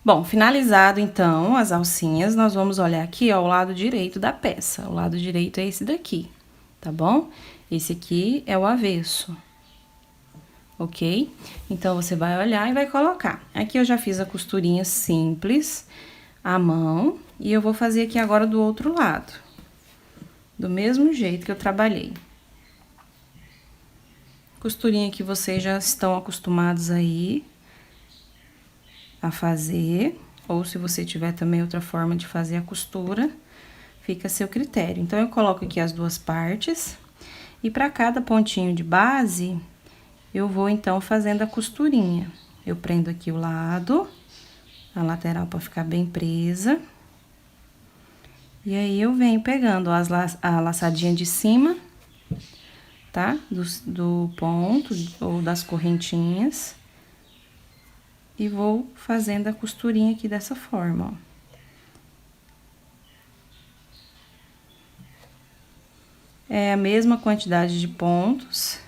Bom, finalizado então as alcinhas, nós vamos olhar aqui, ó, o lado direito da peça. O lado direito é esse daqui, tá bom? Esse aqui é o avesso, ok? Então, você vai olhar e vai colocar. Aqui eu já fiz a costurinha simples, à mão, e eu vou fazer aqui agora do outro lado. Do mesmo jeito que eu trabalhei. Costurinha que vocês já estão acostumados aí a fazer, ou se você tiver também outra forma de fazer a costura, fica a seu critério. Então, eu coloco aqui as duas partes, e para cada pontinho de base, eu vou então fazendo a costurinha. Eu prendo aqui o lado, a lateral para ficar bem presa. E aí, eu venho pegando a laçadinha de cima, tá? Do ponto ou das correntinhas. E vou fazendo a costurinha aqui dessa forma, ó. É a mesma quantidade de pontos,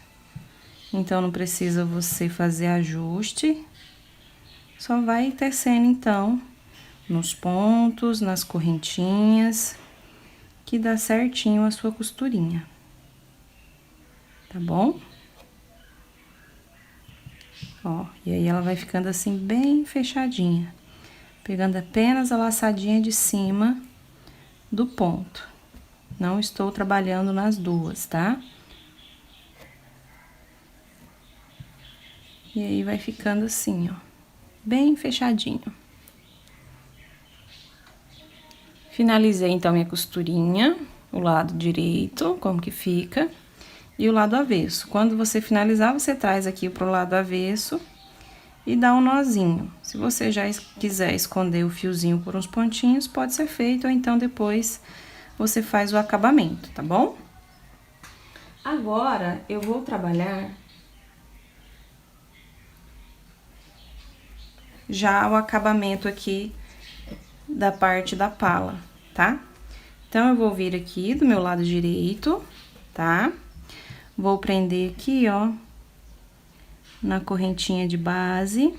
então não precisa você fazer ajuste. Só vai tecendo, então, nos pontos, nas correntinhas, que dá certinho a sua costurinha. Tá bom? Ó, e aí ela vai ficando assim bem fechadinha, pegando apenas a laçadinha de cima do ponto. Não estou trabalhando nas duas, tá? E aí, vai ficando assim, ó, bem fechadinho. Finalizei, então, minha costurinha, o lado direito, como que fica, e o lado avesso. Quando você finalizar, você traz aqui pro lado avesso e dá um nozinho. Se você já quiser esconder o fiozinho por uns pontinhos, pode ser feito, ou então depois você faz o acabamento, tá bom? Agora, eu vou trabalhar já o acabamento aqui da parte da pala, tá? Então, eu vou vir aqui do meu lado direito, tá? Vou prender aqui, ó, na correntinha de base.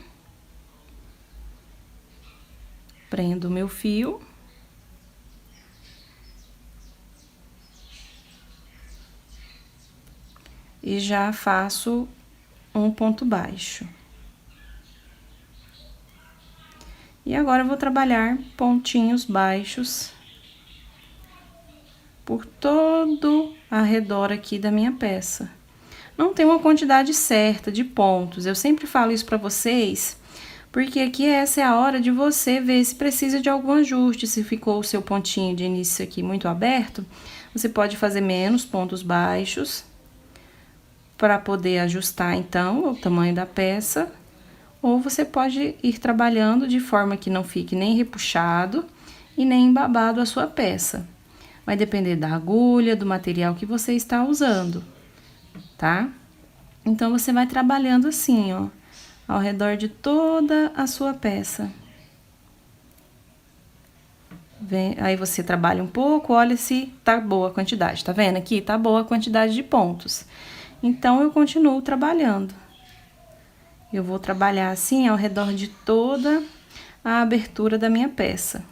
Prendo o meu fio. E já faço um ponto baixo. E agora, eu vou trabalhar pontinhos baixos por todo ao redor aqui da minha peça. Não tem uma quantidade certa de pontos, eu sempre falo isso pra vocês, porque aqui essa é a hora de você ver se precisa de algum ajuste. Se ficou o seu pontinho de início aqui muito aberto, você pode fazer menos pontos baixos, para poder ajustar, então, o tamanho da peça. Ou você pode ir trabalhando de forma que não fique nem repuxado e nem embabado a sua peça. Vai depender da agulha, do material que você está usando, tá? Então, você vai trabalhando assim, ó, ao redor de toda a sua peça. Aí, você trabalha um pouco, olha se tá boa a quantidade, tá vendo? Aqui tá boa a quantidade de pontos. Então, eu continuo trabalhando. Eu vou trabalhar assim ao redor de toda a abertura da minha peça.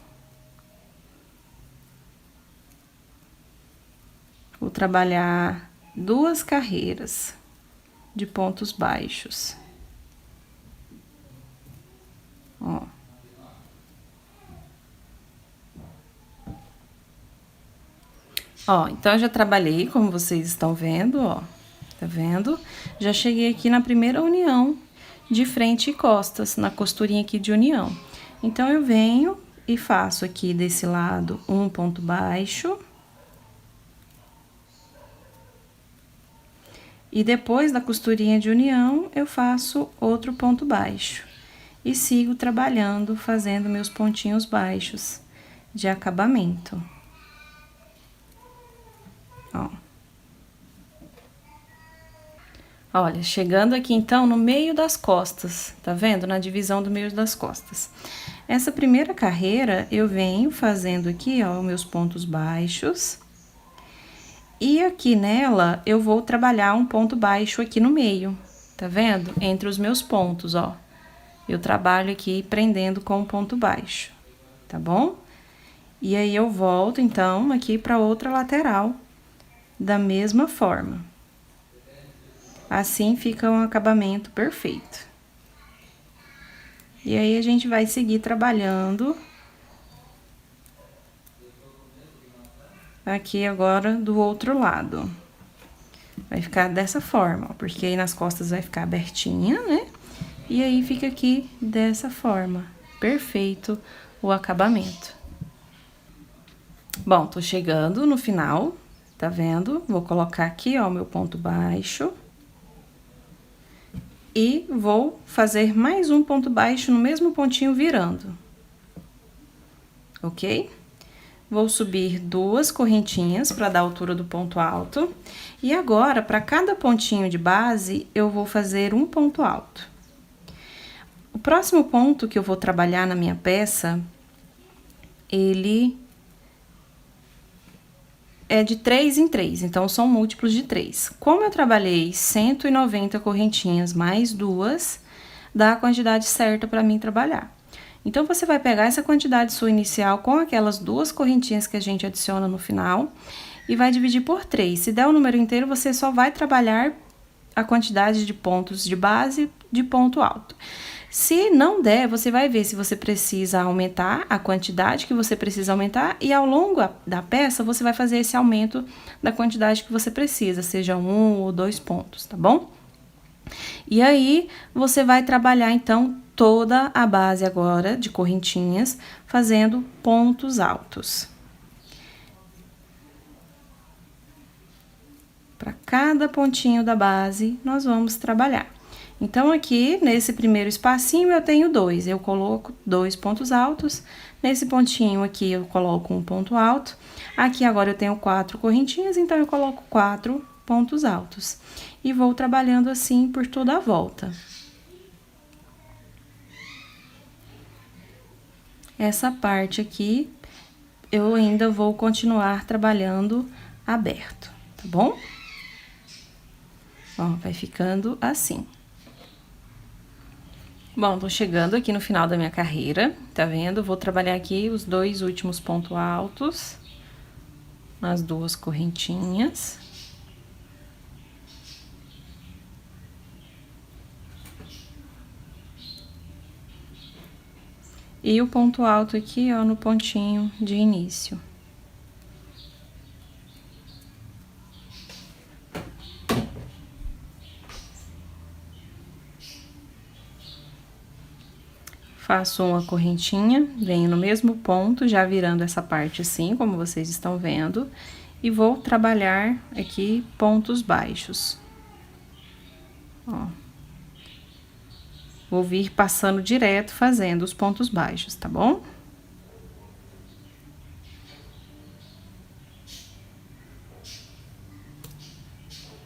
Vou trabalhar 2 carreiras de pontos baixos. Ó. Ó, então, eu já trabalhei, como vocês estão vendo, ó. Tá vendo? Já cheguei aqui na primeira união de frente e costas, na costurinha aqui de união. Então, eu venho e faço aqui desse lado um ponto baixo. E depois da costurinha de união, eu faço outro ponto baixo. E sigo trabalhando, fazendo meus pontinhos baixos de acabamento. Ó. Olha, chegando aqui, então, no meio das costas, tá vendo? Na divisão do meio das costas. Essa primeira carreira, eu venho fazendo aqui, ó, meus pontos baixos. E aqui nela, eu vou trabalhar um ponto baixo aqui no meio, tá vendo? Entre os meus pontos, ó. eu trabalho aqui prendendo com ponto baixo, tá bom? E aí, eu volto, então, aqui pra outra lateral, da mesma forma. Assim, fica um acabamento perfeito. E aí, a gente vai seguir trabalhando aqui agora do outro lado. Vai ficar dessa forma, ó, porque aí nas costas vai ficar abertinha, né? E aí, fica aqui dessa forma. Perfeito o acabamento. Bom, tô chegando no final, tá vendo? Vou colocar aqui, ó, meu ponto baixo. E vou fazer mais um ponto baixo no mesmo pontinho virando. Ok? Vou subir 2 correntinhas para dar a altura do ponto alto. E agora, para cada pontinho de base, eu vou fazer um ponto alto. O próximo ponto que eu vou trabalhar na minha peça, ele é de 3 em 3, então são múltiplos de 3. Como eu trabalhei 190 correntinhas mais 2, dá a quantidade certa para mim trabalhar. Então, você vai pegar essa quantidade sua inicial com aquelas 2 correntinhas que a gente adiciona no final e vai dividir por 3. Se der o número inteiro, você só vai trabalhar a quantidade de pontos de base de ponto alto. Se não der, você vai ver se você precisa aumentar a quantidade que você precisa aumentar e ao longo da peça você vai fazer esse aumento da quantidade que você precisa, seja 1 ou 2 pontos, tá bom? E aí, você vai trabalhar, então, toda a base agora de correntinhas, fazendo pontos altos. Para cada pontinho da base, nós vamos trabalhar. Então, aqui, nesse primeiro espacinho, eu tenho 2. Eu coloco 2 pontos altos. Nesse pontinho aqui, eu coloco um ponto alto. Aqui, agora, eu tenho 4 correntinhas, então, eu coloco 4 pontos altos. E vou trabalhando assim por toda a volta. Essa parte aqui, eu ainda vou continuar trabalhando aberto, tá bom? Ó, vai ficando assim. Bom, tô chegando aqui no final da minha carreira, tá vendo? Vou trabalhar aqui os 2 últimos pontos altos, nas 2 correntinhas. E o ponto alto aqui, ó, no pontinho de início. Faço uma correntinha, venho no mesmo ponto, já virando essa parte assim, como vocês estão vendo, e vou trabalhar aqui pontos baixos. Ó. Vou vir passando direto, fazendo os pontos baixos, tá bom?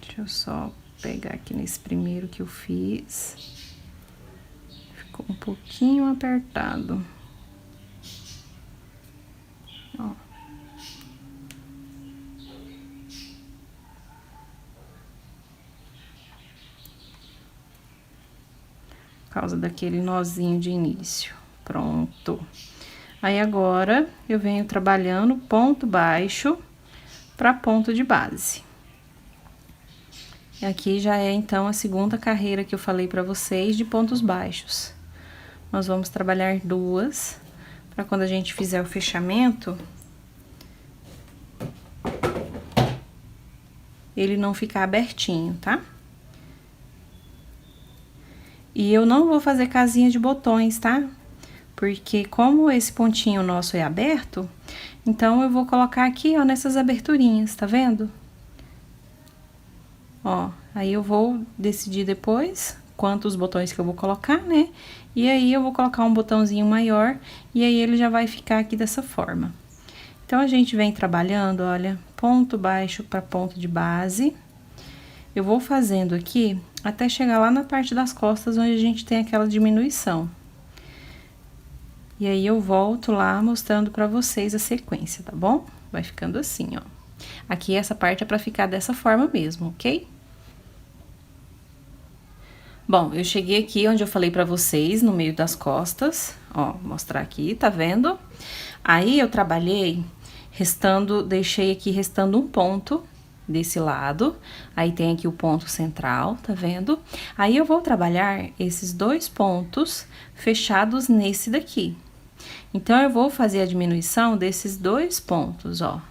Deixa eu só pegar aqui nesse primeiro que eu fiz. Ficou um pouquinho apertado. Ó. Por causa daquele nozinho de início. Pronto. Aí, agora, eu venho trabalhando ponto baixo para ponto de base. E aqui já é, então, a segunda carreira que eu falei para vocês de pontos baixos. Nós vamos trabalhar 2, para quando a gente fizer o fechamento, ele não ficar abertinho, tá? E eu não vou fazer casinha de botões, tá? Porque como esse pontinho nosso é aberto, então eu vou colocar aqui, ó, nessas aberturinhas, tá vendo? Ó, aí eu vou decidir depois quantos botões que eu vou colocar, né? E aí, eu vou colocar um botãozinho maior, e aí ele já vai ficar aqui dessa forma. Então, a gente vem trabalhando, olha, ponto baixo para ponto de base. Eu vou fazendo aqui até chegar lá na parte das costas, onde a gente tem aquela diminuição. E aí, eu volto lá mostrando pra vocês a sequência, tá bom? Vai ficando assim, ó. Aqui, essa parte é pra ficar dessa forma mesmo, ok? Bom, eu cheguei aqui onde eu falei pra vocês, no meio das costas, ó, vou mostrar aqui, tá vendo? Aí eu trabalhei deixei aqui restando um ponto desse lado, aí tem aqui o ponto central, tá vendo? Aí eu vou trabalhar esses 2 pontos fechados nesse daqui. Então, eu vou fazer a diminuição desses 2 pontos, ó.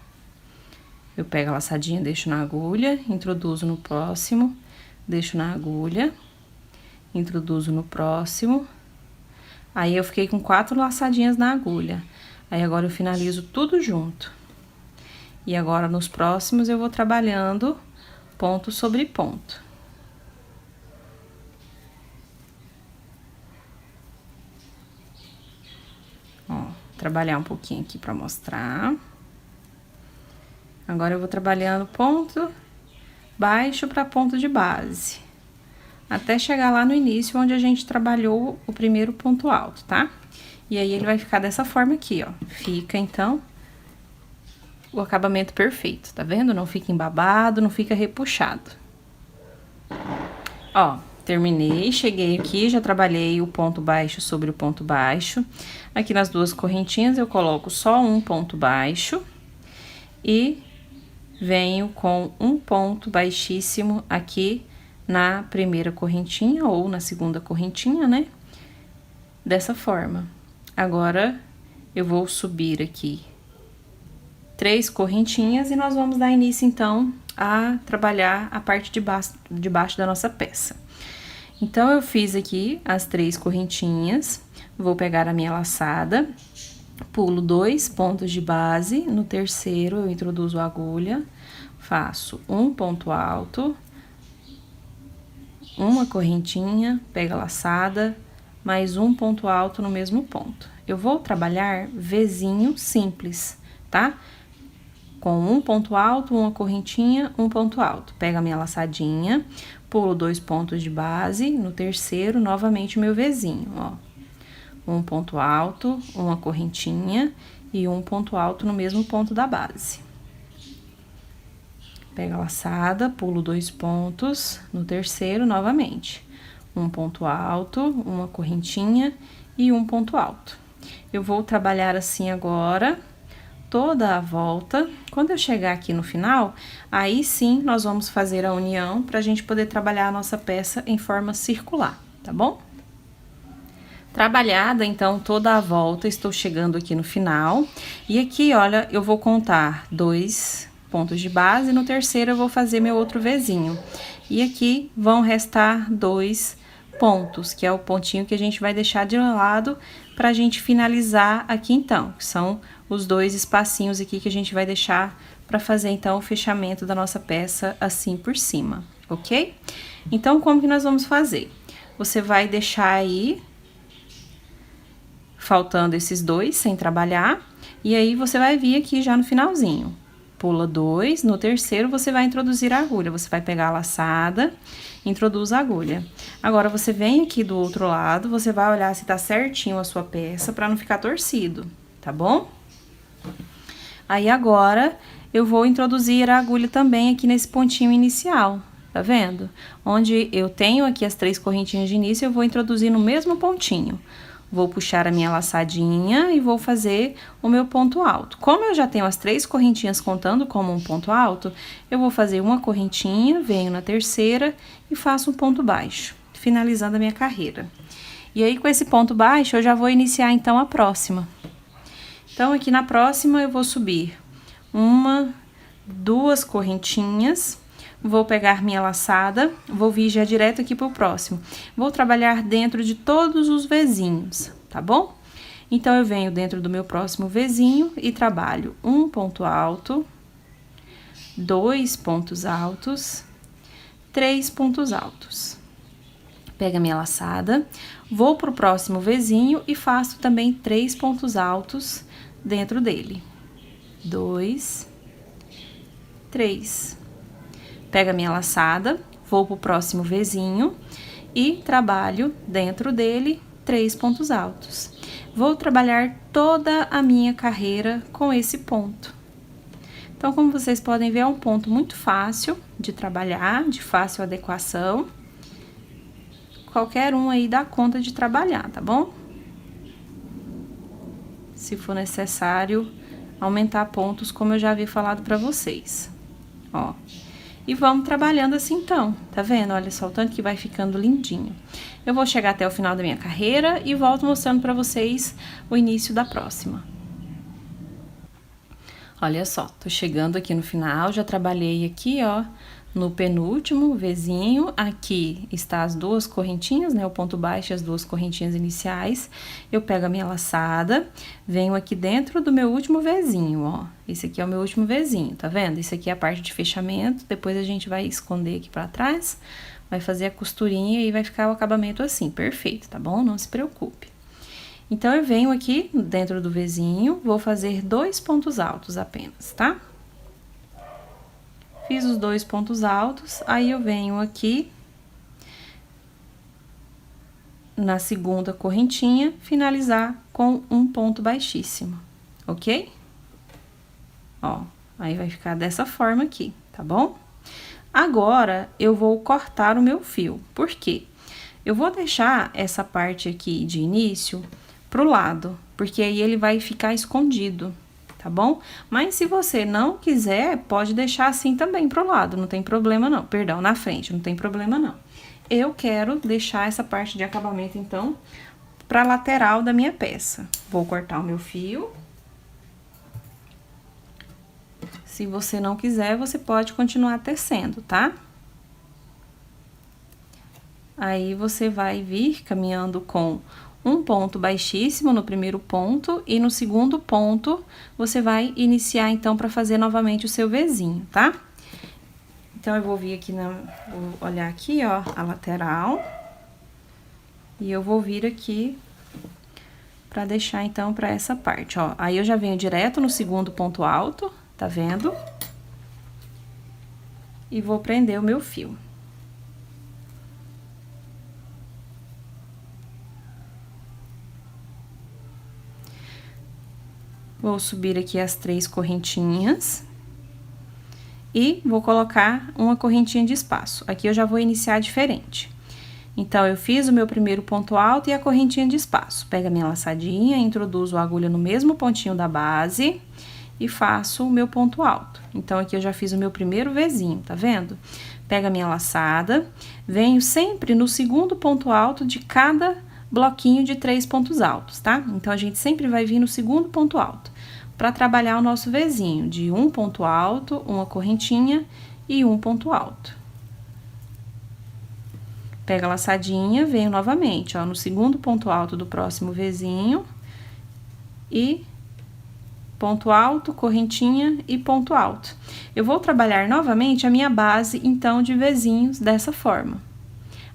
Eu pego a laçadinha, deixo na agulha, introduzo no próximo, deixo na agulha, introduzo no próximo. Aí, eu fiquei com 4 laçadinhas na agulha. Aí, agora eu finalizo tudo junto. E agora, nos próximos, eu vou trabalhando ponto sobre ponto. Ó, trabalhar um pouquinho aqui pra mostrar. Agora, eu vou trabalhando ponto baixo pra ponto de base. Até chegar lá no início, onde a gente trabalhou o primeiro ponto alto, tá? E aí, ele vai ficar dessa forma aqui, ó. Fica, então, o acabamento perfeito, tá vendo? Não fica embabado, não fica repuxado. Ó, terminei, cheguei aqui, já trabalhei o ponto baixo sobre o ponto baixo. Aqui nas 2 correntinhas, eu coloco só um ponto baixo e venho com um ponto baixíssimo aqui na primeira correntinha ou na segunda correntinha, né? Dessa forma. Agora, eu vou subir aqui 3 correntinhas e nós vamos dar início, então, a trabalhar a parte de baixo da nossa peça. Então, eu fiz aqui as 3 correntinhas, vou pegar a minha laçada, pulo 2 pontos de base, no terceiro eu introduzo a agulha, faço um ponto alto, uma correntinha, pego a laçada, mais um ponto alto no mesmo ponto. Eu vou trabalhar Vzinho simples, tá? Com um ponto alto, uma correntinha, um ponto alto. Pego a minha laçadinha, pulo 2 pontos de base, no terceiro, novamente o meu Vzinho, ó. Um ponto alto, uma correntinha e um ponto alto no mesmo ponto da base. Pego a laçada, pulo 2 pontos, no terceiro, novamente. Um ponto alto, uma correntinha e um ponto alto. Eu vou trabalhar assim agora, toda a volta. Quando eu chegar aqui no final, aí sim nós vamos fazer a união pra gente poder trabalhar a nossa peça em forma circular, tá bom? Trabalhada, então, toda a volta, estou chegando aqui no final. E aqui, olha, eu vou contar 2 pontos de base, no terceiro eu vou fazer meu outro Vzinho. E aqui vão restar 2 pontos, que é o pontinho que a gente vai deixar de lado pra gente finalizar aqui, então, que são os 2 espacinhos aqui que a gente vai deixar pra fazer, então, o fechamento da nossa peça assim por cima, ok? Então, como que nós vamos fazer? Você vai deixar aí faltando esses 2 sem trabalhar, e aí você vai vir aqui já no finalzinho. Pula 2, no terceiro você vai introduzir a agulha, você vai pegar a laçada, introduz a agulha. Agora, você vem aqui do outro lado, você vai olhar se tá certinho a sua peça, pra não ficar torcido, tá bom? Aí, agora, eu vou introduzir a agulha também aqui nesse pontinho inicial, tá vendo? Onde eu tenho aqui as 3 correntinhas de início, eu vou introduzir no mesmo pontinho. Vou puxar a minha laçadinha e vou fazer o meu ponto alto. Como eu já tenho as 3 correntinhas contando como um ponto alto, eu vou fazer uma correntinha, venho na terceira e faço um ponto baixo, finalizando a minha carreira. E aí, com esse ponto baixo, eu já vou iniciar, então, a próxima. Então, aqui na próxima, eu vou subir 1, 2 correntinhas, vou pegar minha laçada, vou vir já direto aqui pro próximo. Vou trabalhar dentro de todos os Vzinhos, tá bom? Então, eu venho dentro do meu próximo Vzinho e trabalho um ponto alto, 2 pontos altos, 3 pontos altos. Pega a minha laçada, vou pro próximo Vzinho e faço também 3 pontos altos dentro dele. 2, 3. Pega a minha laçada, vou pro próximo Vzinho e trabalho dentro dele 3 pontos altos. Vou trabalhar toda a minha carreira com esse ponto. Então, como vocês podem ver, é um ponto muito fácil de trabalhar, de fácil adequação. qualquer um aí dá conta de trabalhar, tá bom? Se for necessário aumentar pontos, como eu já havia falado pra vocês. Ó. E vamos trabalhando assim então, tá vendo? Olha só o tanto que vai ficando lindinho. Eu vou chegar até o final da minha carreira e volto mostrando pra vocês o início da próxima. Olha só, tô chegando aqui no final, já trabalhei aqui, ó, no penúltimo Vzinho. Aqui está as duas correntinhas, né, o ponto baixo e as duas correntinhas iniciais. Eu pego a minha laçada, venho aqui dentro do meu último Vzinho, ó. Esse aqui é o meu último Vzinho, tá vendo? Isso aqui é a parte de fechamento, depois a gente vai esconder aqui pra trás, vai fazer a costurinha e vai ficar o acabamento assim, perfeito, tá bom? Não se preocupe. Então, eu venho aqui dentro do Vzinho, vou fazer 2 pontos altos apenas, tá? Fiz os 2 pontos altos, aí eu venho aqui na segunda correntinha, finalizar com um ponto baixíssimo, ok? Ó, aí vai ficar dessa forma aqui, tá bom? Agora, eu vou cortar o meu fio, por quê? Eu vou deixar essa parte aqui de início pro lado, porque aí ele vai ficar escondido, tá bom? Mas se você não quiser, pode deixar assim também pro lado, não tem problema não. Perdão, na frente, não tem problema não. Eu quero deixar essa parte de acabamento, então, pra lateral da minha peça. Vou cortar o meu fio. Se você não quiser, você pode continuar tecendo, tá? Aí, você vai vir caminhando com um ponto baixíssimo no primeiro ponto e no segundo ponto você vai iniciar então para fazer novamente o seu Vzinho, tá? Então, eu vou vir aqui vou olhar aqui, ó, a lateral. E eu vou vir aqui pra deixar então pra essa parte, ó. Aí, eu já venho direto no segundo ponto alto, tá vendo? E vou prender o meu fio. Vou subir aqui as 3 correntinhas. E vou colocar uma correntinha de espaço. Aqui eu já vou iniciar diferente. Então, eu fiz o meu primeiro ponto alto e a correntinha de espaço. Pego a minha laçadinha, introduzo a agulha no mesmo pontinho da base e faço o meu ponto alto. Então, aqui eu já fiz o meu primeiro Vzinho, tá vendo? Pego a minha laçada, venho sempre no segundo ponto alto de cada bloquinho de 3 pontos altos, tá? Então, a gente sempre vai vir no segundo ponto alto, para trabalhar o nosso Vzinho, de um ponto alto, uma correntinha e um ponto alto. Pega a laçadinha, venho novamente, ó, no segundo ponto alto do próximo Vzinho, e ponto alto, correntinha e ponto alto. Eu vou trabalhar novamente a minha base, então, de Vzinhos dessa forma,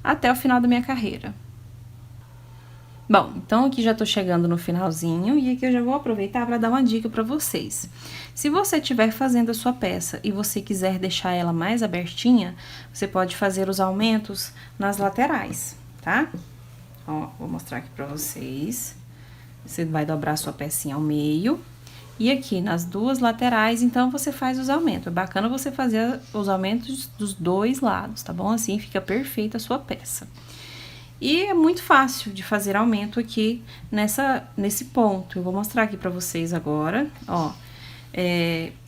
até o final da minha carreira. Bom, então aqui já tô chegando no finalzinho e aqui eu já vou aproveitar para dar uma dica para vocês. Se você estiver fazendo a sua peça e você quiser deixar ela mais abertinha, você pode fazer os aumentos nas laterais, tá? Ó, vou mostrar aqui para vocês. Você vai dobrar a sua pecinha ao meio e aqui nas duas laterais, então, você faz os aumentos. É bacana você fazer os aumentos dos 2 lados, tá bom? Assim fica perfeita a sua peça. E é muito fácil de fazer aumento aqui nesse ponto. Eu vou mostrar aqui pra vocês agora, ó.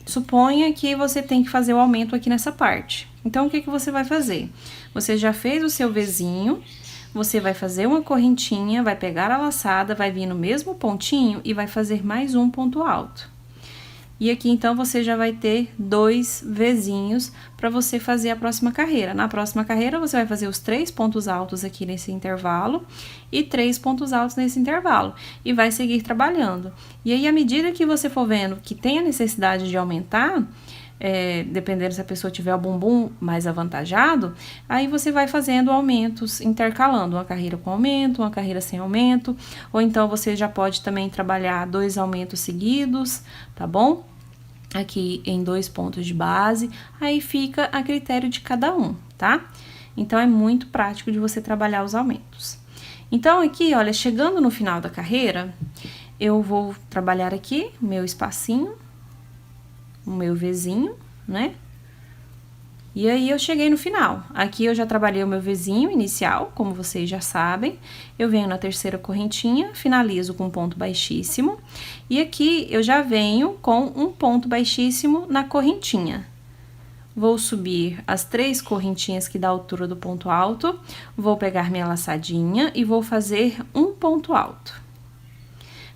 Suponha que você tem que fazer o aumento aqui nessa parte. Então, o que que você vai fazer? Você já fez o seu Vzinho, você vai fazer uma correntinha, vai pegar a laçada, vai vir no mesmo pontinho e vai fazer mais um ponto alto. E aqui, então, você já vai ter 2 Vzinhos para você fazer a próxima carreira. Na próxima carreira, você vai fazer os 3 pontos altos aqui nesse intervalo e 3 pontos altos nesse intervalo. E vai seguir trabalhando. E aí, à medida que você for vendo que tem a necessidade de aumentar, dependendo se a pessoa tiver o bumbum mais avantajado, aí você vai fazendo aumentos, intercalando uma carreira com aumento, uma carreira sem aumento, ou então você já pode também trabalhar 2 aumentos seguidos, tá bom? Aqui em 2 pontos de base, aí fica a critério de cada um, tá? Então, é muito prático de você trabalhar os aumentos. Então, aqui, olha, chegando no final da carreira, eu vou trabalhar aqui o meu espacinho, o meu Vzinho, né? E aí eu cheguei no final. Aqui eu já trabalhei o meu Vzinho inicial, como vocês já sabem. Eu venho na terceira correntinha, finalizo com um ponto baixíssimo. E aqui eu já venho com um ponto baixíssimo na correntinha. Vou subir as 3 correntinhas que dá a altura do ponto alto, vou pegar minha laçadinha e vou fazer um ponto alto.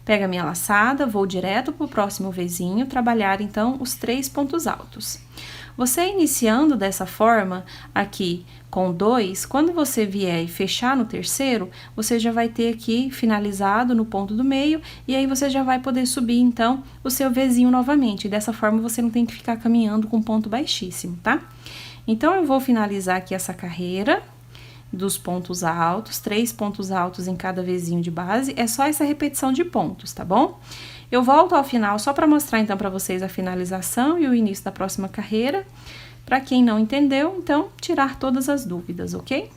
Pego a minha laçada, vou direto pro próximo Vzinho, trabalhar então os 3 pontos altos. Você iniciando dessa forma, aqui com 2, quando você vier e fechar no terceiro, você já vai ter aqui finalizado no ponto do meio, e aí você já vai poder subir, então, o seu Vzinho novamente. E dessa forma, você não tem que ficar caminhando com ponto baixíssimo, tá? Então, eu vou finalizar aqui essa carreira dos pontos altos, 3 pontos altos em cada Vzinho de base, é só essa repetição de pontos, tá bom? Eu volto ao final só para mostrar, então, para vocês a finalização e o início da próxima carreira. Para quem não entendeu, então, tirar todas as dúvidas, ok?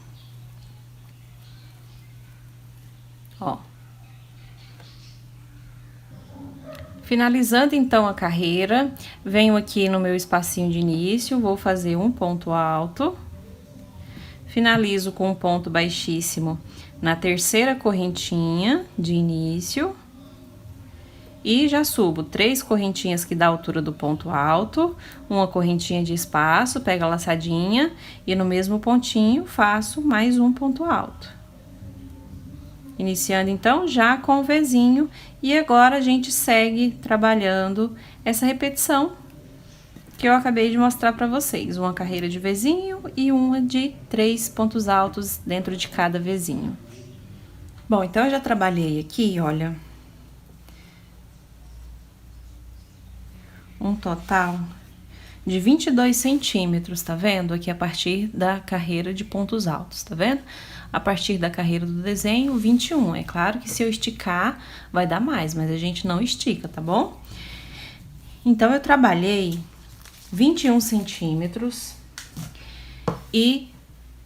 Ó. Finalizando, então, a carreira, venho aqui no meu espacinho de início, vou fazer um ponto alto. Finalizo com um ponto baixíssimo na terceira correntinha de início. E já subo 3 correntinhas que dá a altura do ponto alto, uma correntinha de espaço, pego a laçadinha e no mesmo pontinho faço mais um ponto alto. Iniciando então já com o Vzinho, e agora a gente segue trabalhando essa repetição que eu acabei de mostrar para vocês, uma carreira de Vzinho e uma de 3 pontos altos dentro de cada Vzinho. Bom, então eu já trabalhei aqui, olha, um total de 22 centímetros, tá vendo? Aqui a partir da carreira de pontos altos, tá vendo? A partir da carreira do desenho, 21. É claro que se eu esticar, vai dar mais, mas a gente não estica, tá bom? Então, eu trabalhei 21 centímetros e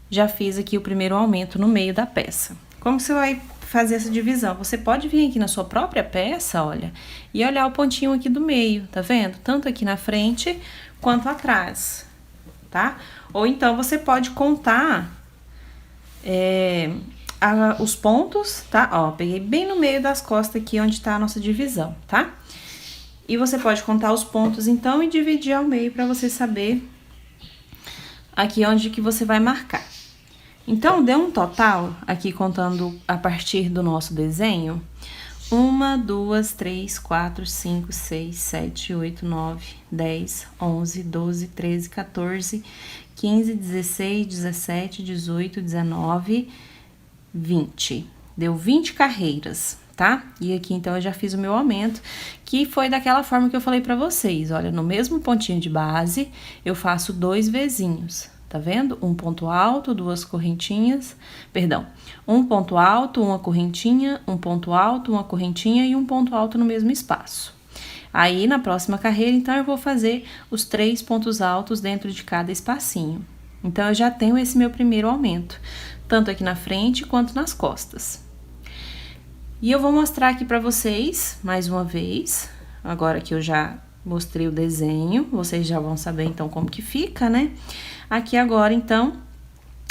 já fiz aqui o primeiro aumento no meio da peça. Como você vai fazer essa divisão? Você pode vir aqui na sua própria peça, olha, e olhar o pontinho aqui do meio, tá vendo? Tanto aqui na frente quanto atrás, tá? Ou então, você pode contar os pontos, tá? Ó, peguei bem no meio das costas aqui, onde tá a nossa divisão, tá? E você pode contar os pontos, então, e dividir ao meio pra você saber aqui onde que você vai marcar. Então, deu um total, aqui contando a partir do nosso desenho, 1, 2, 3, 4, 5, 6, 7, 8, 9, 10, 11, 12, 13, 14, 15, 16, 17, 18, 19, 20. Deu 20 carreiras, tá? E aqui, então, eu já fiz o meu aumento, que foi daquela forma que eu falei pra vocês. Olha, no mesmo pontinho de base, eu faço 2 Vzinhos. Tá vendo? Um ponto alto, 2 correntinhas, perdão, um ponto alto, uma correntinha, um ponto alto, uma correntinha e um ponto alto no mesmo espaço. Aí, na próxima carreira, então, eu vou fazer os 3 pontos altos dentro de cada espacinho. Então, eu já tenho esse meu primeiro aumento, tanto aqui na frente quanto nas costas. E eu vou mostrar aqui pra vocês, mais uma vez, agora que eu já mostrei o desenho, vocês já vão saber, então, como que fica, né? Aqui agora, então,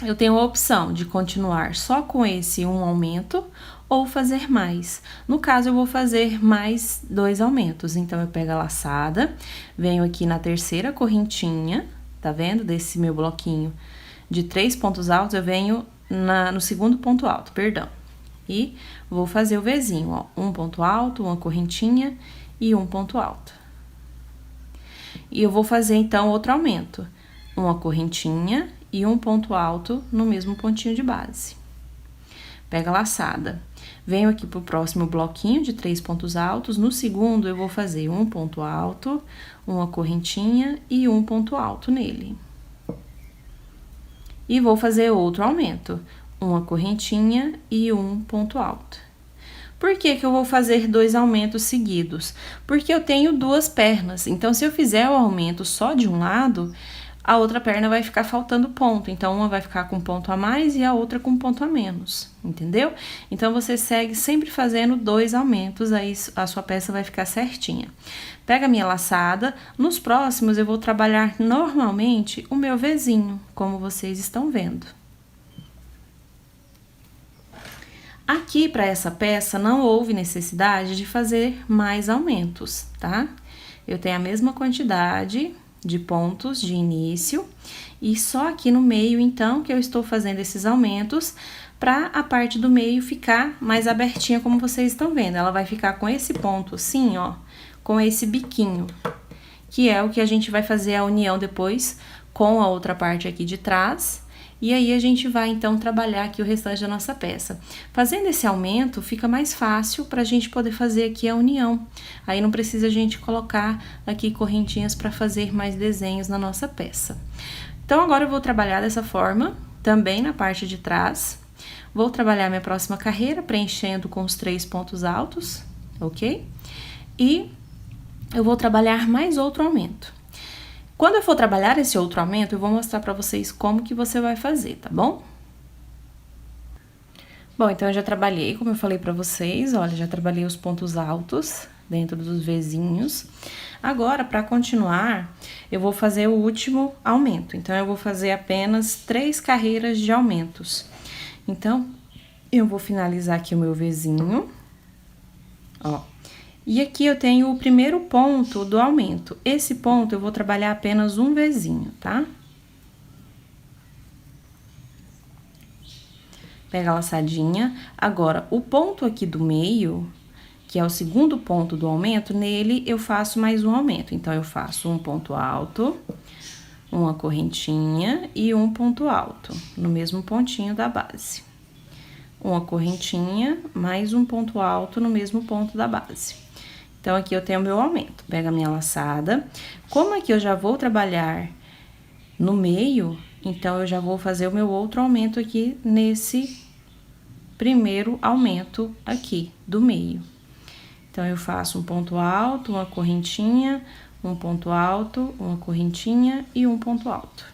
eu tenho a opção de continuar só com esse um aumento ou fazer mais. No caso, eu vou fazer mais 2 aumentos. Então, eu pego a laçada, venho aqui na terceira correntinha, tá vendo? Desse meu bloquinho de 3 pontos altos, eu venho no segundo ponto alto, perdão. E vou fazer o Vzinho, ó, um ponto alto, uma correntinha e um ponto alto. E eu vou fazer, então, outro aumento. Uma correntinha e um ponto alto no mesmo pontinho de base. Pega a laçada. Venho aqui pro próximo bloquinho de 3 pontos altos. No segundo, eu vou fazer um ponto alto, uma correntinha e um ponto alto nele. E vou fazer outro aumento. Uma correntinha e um ponto alto. Por que que eu vou fazer 2 aumentos seguidos? Porque eu tenho 2 pernas. Então, se eu fizer o aumento só de um lado, a outra perna vai ficar faltando ponto. Então, uma vai ficar com ponto a mais e a outra com ponto a menos, entendeu? Então, você segue sempre fazendo 2 aumentos, aí a sua peça vai ficar certinha. Pega a minha laçada, nos próximos eu vou trabalhar normalmente o meu Vzinho, como vocês estão vendo. Aqui, para essa peça, não houve necessidade de fazer mais aumentos, tá? Eu tenho a mesma quantidade de pontos de início e só aqui no meio, então, que eu estou fazendo esses aumentos para a parte do meio ficar mais abertinha, como vocês estão vendo. Ela vai ficar com esse ponto assim, ó, com esse biquinho, que é o que a gente vai fazer a união depois com a outra parte aqui de trás. E aí, a gente vai, então, trabalhar aqui o restante da nossa peça. Fazendo esse aumento, fica mais fácil pra gente poder fazer aqui a união. Aí, não precisa a gente colocar aqui correntinhas pra fazer mais desenhos na nossa peça. Então, agora eu vou trabalhar dessa forma, também na parte de trás. Vou trabalhar minha próxima carreira, preenchendo com os 3 pontos altos, ok? E eu vou trabalhar mais outro aumento. Quando eu for trabalhar esse outro aumento, eu vou mostrar pra vocês como que você vai fazer, tá bom? Bom, então eu já trabalhei, como eu falei pra vocês, olha, já trabalhei os pontos altos dentro dos Vzinhos. Agora, pra continuar, eu vou fazer o último aumento. Então, eu vou fazer apenas 3 carreiras de aumentos. Então, eu vou finalizar aqui o meu Vzinho, ó. E aqui eu tenho o primeiro ponto do aumento. Esse ponto eu vou trabalhar apenas um Vzinho, tá? Pega a laçadinha. Agora, o ponto aqui do meio, que é o segundo ponto do aumento, nele eu faço mais um aumento. Então, eu faço um ponto alto, uma correntinha e um ponto alto, no mesmo pontinho da base. Uma correntinha, mais um ponto alto no mesmo ponto da base. Então, aqui eu tenho o meu aumento. Pega a minha laçada. Como aqui eu já vou trabalhar no meio, então, eu já vou fazer o meu outro aumento aqui nesse primeiro aumento aqui do meio. Então, eu faço um ponto alto, uma correntinha, um ponto alto, uma correntinha e um ponto alto.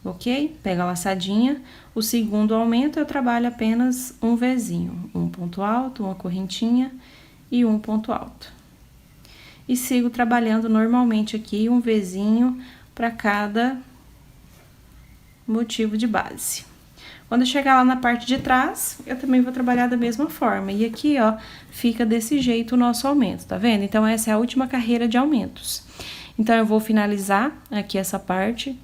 Ok? Pega a laçadinha. O segundo aumento, eu trabalho apenas um Vzinho. Um ponto alto, uma correntinha e um ponto alto. E sigo trabalhando normalmente aqui um Vzinho para cada motivo de base. Quando eu chegar lá na parte de trás, eu também vou trabalhar da mesma forma. E aqui, ó, fica desse jeito o nosso aumento, tá vendo? Então, essa é a última carreira de aumentos. Então, eu vou finalizar aqui essa parte.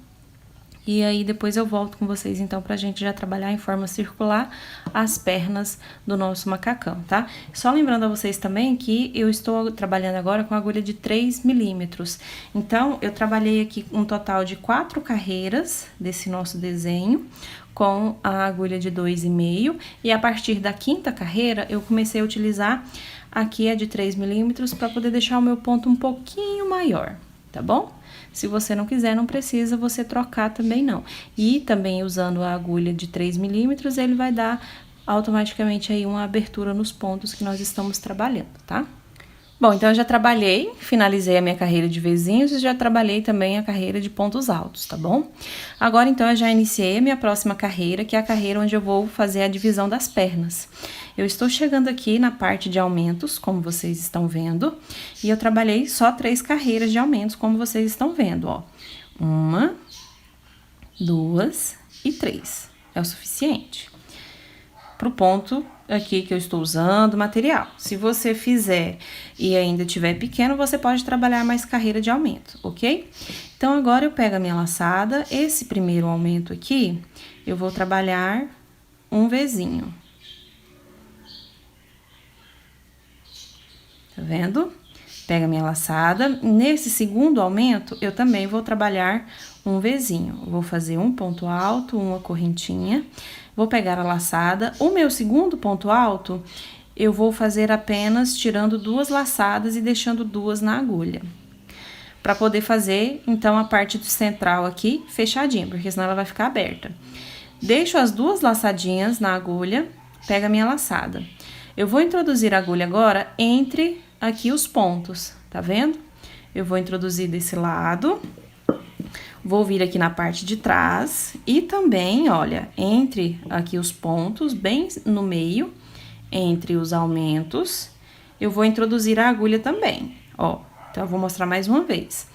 E aí, depois eu volto com vocês, então, pra gente já trabalhar em forma circular as pernas do nosso macacão, tá? Só lembrando a vocês também que eu estou trabalhando agora com agulha de 3 milímetros. Então, eu trabalhei aqui um total de 4 carreiras desse nosso desenho, com a agulha de 2,5. E a partir da 5ª carreira, eu comecei a utilizar aqui a de 3 milímetros pra poder deixar o meu ponto um pouquinho maior, tá bom? Se você não quiser, não precisa você trocar também não. E também usando a agulha de 3 milímetros, ele vai dar automaticamente aí uma abertura nos pontos que nós estamos trabalhando, tá? Bom, então eu já trabalhei, finalizei a minha carreira de Vzinhos e já trabalhei também a carreira de pontos altos, tá bom? Agora, então, eu já iniciei a minha próxima carreira, que é a carreira onde eu vou fazer a divisão das pernas. Eu estou chegando aqui na parte de aumentos, como vocês estão vendo, e eu trabalhei só 3 carreiras de aumentos, como vocês estão vendo, ó. 1, 2 e 3. É o suficiente pro ponto aqui que eu estou usando, material. Se você fizer e ainda tiver pequeno, você pode trabalhar mais carreira de aumento, ok? Então, agora eu pego a minha laçada, esse primeiro aumento aqui, eu vou trabalhar um Vzinho. Tá vendo? Pega a minha laçada. Nesse segundo aumento, eu também vou trabalhar um Vzinho. Vou fazer um ponto alto, uma correntinha. Vou pegar a laçada. O meu segundo ponto alto, eu vou fazer apenas tirando 2 laçadas e deixando 2 na agulha. Pra poder fazer, então, a parte central aqui fechadinha, porque senão ela vai ficar aberta. Deixo as 2 laçadinhas na agulha, pega a minha laçada. Eu vou introduzir a agulha agora entre aqui os pontos, tá vendo? Eu vou introduzir desse lado. Vou vir aqui na parte de trás e também, olha, entre aqui os pontos, bem no meio, entre os aumentos, eu vou introduzir a agulha também, ó. Então, eu vou mostrar mais uma vez.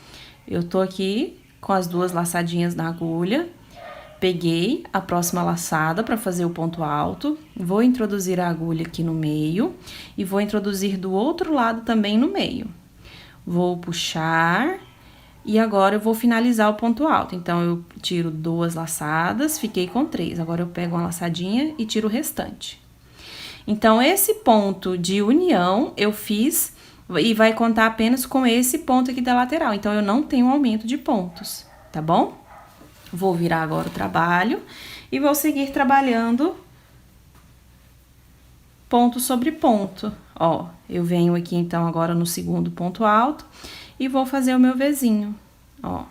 Eu tô aqui com as duas laçadinhas na agulha, peguei a próxima laçada para fazer o ponto alto, vou introduzir a agulha aqui no meio e vou introduzir do outro lado também no meio. Vou puxar e agora eu vou finalizar o ponto alto. Então, eu tiro 2 laçadas, fiquei com 3. Agora, eu pego uma laçadinha e tiro o restante. Então, esse ponto de união eu fiz e vai contar apenas com esse ponto aqui da lateral. Então, eu não tenho aumento de pontos, tá bom? Vou virar agora o trabalho e vou seguir trabalhando ponto sobre ponto. Ó, eu venho aqui, então, agora no segundo ponto alto e vou fazer o meu Vzinho, ó.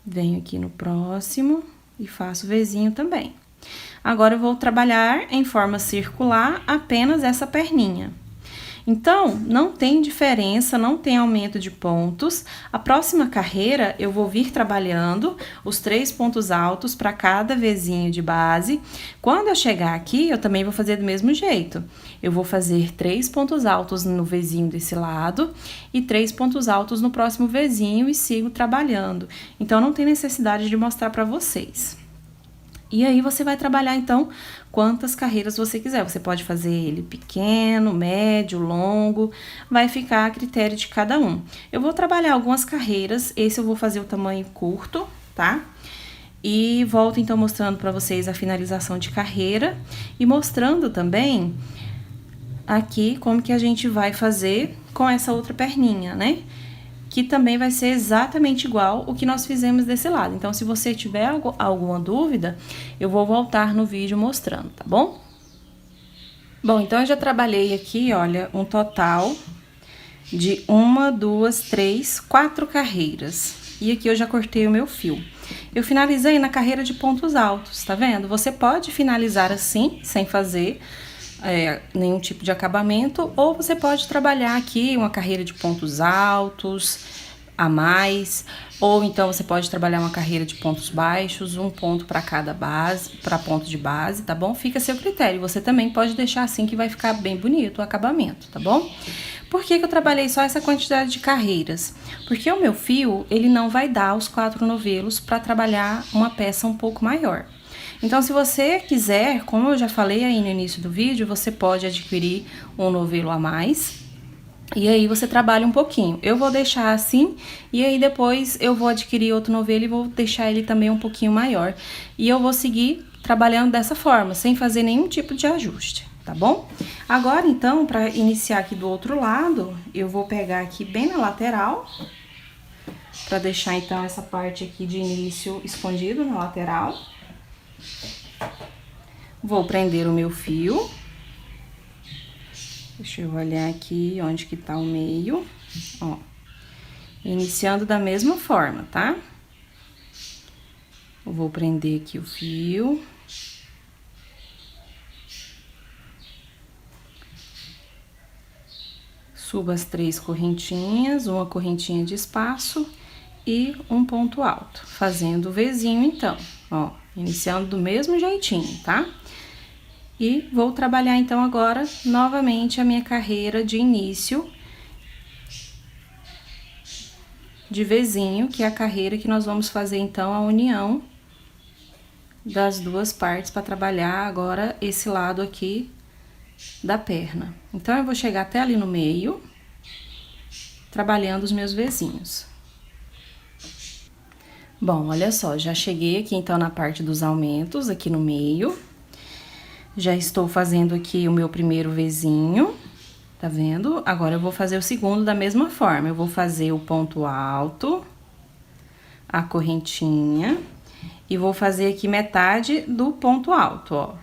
Venho aqui no próximo e faço Vzinho também. Agora, eu vou trabalhar em forma circular apenas essa perninha. Então, não tem diferença, não tem aumento de pontos. A próxima carreira, eu vou vir trabalhando os 3 pontos altos para cada Vzinho de base. Quando eu chegar aqui, eu também vou fazer do mesmo jeito. Eu vou fazer 3 pontos altos no Vzinho desse lado e 3 pontos altos no próximo Vzinho e sigo trabalhando. Então, não tem necessidade de mostrar para vocês. E aí, você vai trabalhar, então, quantas carreiras você quiser. Você pode fazer ele pequeno, médio, longo, vai ficar a critério de cada um. Eu vou trabalhar algumas carreiras, esse eu vou fazer o tamanho curto, tá? E volto, então, mostrando pra vocês a finalização de carreira e mostrando também aqui como que a gente vai fazer com essa outra perninha, né? Que também vai ser exatamente igual o que nós fizemos desse lado. Então, se você tiver alguma dúvida, eu vou voltar no vídeo mostrando, tá bom? Bom, então, eu já trabalhei aqui, olha, um total de 1, 2, 3, 4 carreiras. E aqui eu já cortei o meu fio. Eu finalizei na carreira de pontos altos, tá vendo? Você pode finalizar assim, sem fazer nenhum tipo de acabamento, ou você pode trabalhar aqui uma carreira de pontos altos a mais, ou então você pode trabalhar uma carreira de pontos baixos, um ponto para cada base, para ponto de base, tá bom? Fica a seu critério. Você também pode deixar assim que vai ficar bem bonito o acabamento, tá bom? Por que que eu trabalhei só essa quantidade de carreiras? Porque o meu fio, ele não vai dar os 4 novelos para trabalhar uma peça um pouco maior. Então, se você quiser, como eu já falei aí no início do vídeo, você pode adquirir um novelo a mais. E aí, você trabalha um pouquinho. Eu vou deixar assim, e aí depois eu vou adquirir outro novelo e vou deixar ele também um pouquinho maior. E eu vou seguir trabalhando dessa forma, sem fazer nenhum tipo de ajuste, tá bom? Agora, então, para iniciar aqui do outro lado, eu vou pegar aqui bem na lateral, para deixar, então, essa parte aqui de início escondido na lateral. Vou prender o meu fio. Deixa eu olhar aqui onde que tá o meio, ó. Iniciando da mesma forma, tá? Eu vou prender aqui o fio. Subo as 3 correntinhas, uma correntinha de espaço e um ponto alto, fazendo o Vzinho, então, ó. Iniciando do mesmo jeitinho, tá? E vou trabalhar, então, agora, novamente, a minha carreira de início de Vzinho, que é a carreira que nós vamos fazer, então, a união das duas partes para trabalhar agora esse lado aqui da perna. Então, eu vou chegar até ali no meio, trabalhando os meus Vzinhos. Bom, olha só, já cheguei aqui, então, na parte dos aumentos, aqui no meio. Já estou fazendo aqui o meu primeiro Vzinho, tá vendo? Agora, eu vou fazer o segundo da mesma forma. Eu vou fazer o ponto alto, a correntinha, e vou fazer aqui metade do ponto alto, ó.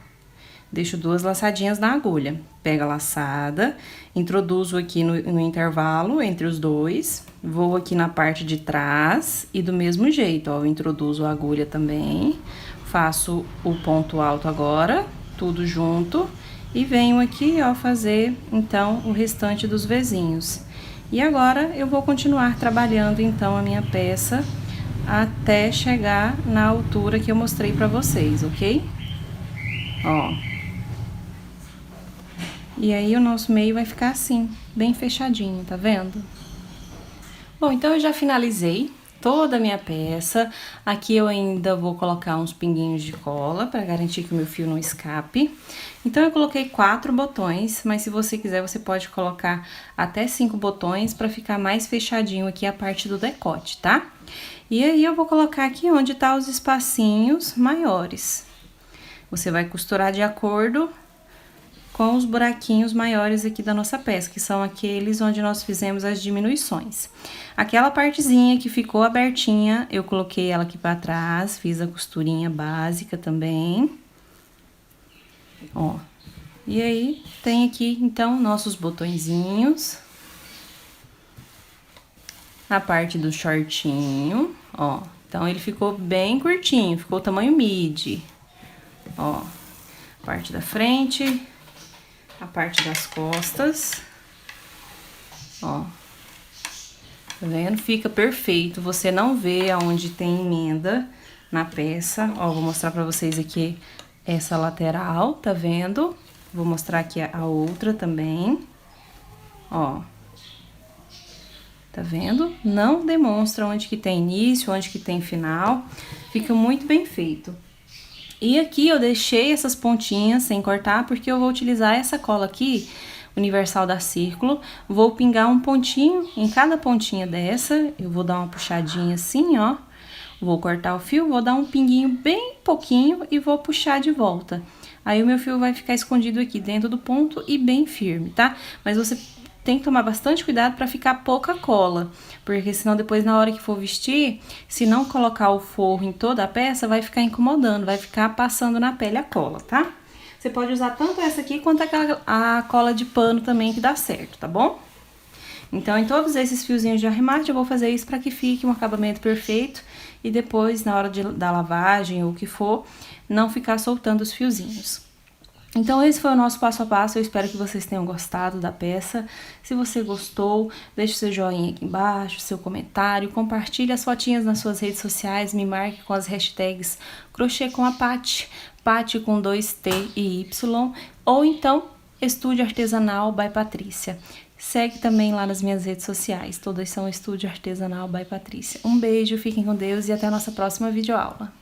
Deixo 2 laçadinhas na agulha. Pego a laçada, introduzo aqui no intervalo entre os dois, vou aqui na parte de trás e do mesmo jeito, ó, eu introduzo a agulha também, faço o ponto alto agora, tudo junto, E venho aqui, ó, fazer, então, o restante dos vizinhos. E agora, eu vou continuar trabalhando, então, a minha peça até chegar na altura que eu mostrei pra vocês, ok? Ó. E aí, o nosso meio vai ficar assim, bem fechadinho, tá vendo? Bom, então eu já finalizei toda a minha peça. Aqui eu ainda vou colocar uns pinguinhos de cola para garantir que o meu fio não escape. Então eu coloquei 4 botões, mas se você quiser você pode colocar até 5 botões para ficar mais fechadinho aqui a parte do decote, tá? E aí eu vou colocar aqui onde tá os espacinhos maiores. Você vai costurar de acordo com os buraquinhos maiores aqui da nossa peça, que são aqueles onde nós fizemos as diminuições. Aquela partezinha que ficou abertinha, eu coloquei ela aqui pra trás, fiz a costurinha básica também. Ó, e aí, tem aqui, então, nossos botõezinhos. A parte do shortinho, ó. Então, ele ficou bem curtinho, ficou tamanho midi. Ó, parte da frente, a parte das costas, ó, tá vendo? Fica perfeito, você não vê aonde tem emenda na peça, ó, vou mostrar pra vocês aqui essa lateral, tá vendo? Vou mostrar aqui a outra também, ó, tá vendo? Não demonstra onde que tem início, onde que tem final, fica muito bem feito. E aqui eu deixei essas pontinhas sem cortar, porque eu vou utilizar essa cola aqui, universal da Círculo. Vou pingar um pontinho em cada pontinha dessa, eu vou dar uma puxadinha assim, ó. Vou cortar o fio, vou dar um pinguinho bem pouquinho e vou puxar de volta. Aí o meu fio vai ficar escondido aqui dentro do ponto e bem firme, tá? Mas você tem que tomar bastante cuidado para ficar pouca cola, porque senão depois na hora que for vestir, se não colocar o forro em toda a peça, vai ficar incomodando, vai ficar passando na pele a cola, tá? Você pode usar tanto essa aqui quanto a cola de pano também que dá certo, tá bom? Então, em todos esses fiozinhos de arremate, eu vou fazer isso para que fique um acabamento perfeito e depois, na hora da lavagem ou o que for, não ficar soltando os fiozinhos. Então, esse foi o nosso passo a passo, eu espero que vocês tenham gostado da peça. Se você gostou, deixe seu joinha aqui embaixo, seu comentário, compartilhe as fotinhas nas suas redes sociais, me marque com as hashtags crochê com a Paty, Paty com 2T e Y, ou então Estúdio Artesanal by Patrícia. Segue também lá nas minhas redes sociais, todas são Estúdio Artesanal by Patrícia. Um beijo, fiquem com Deus e até a nossa próxima videoaula.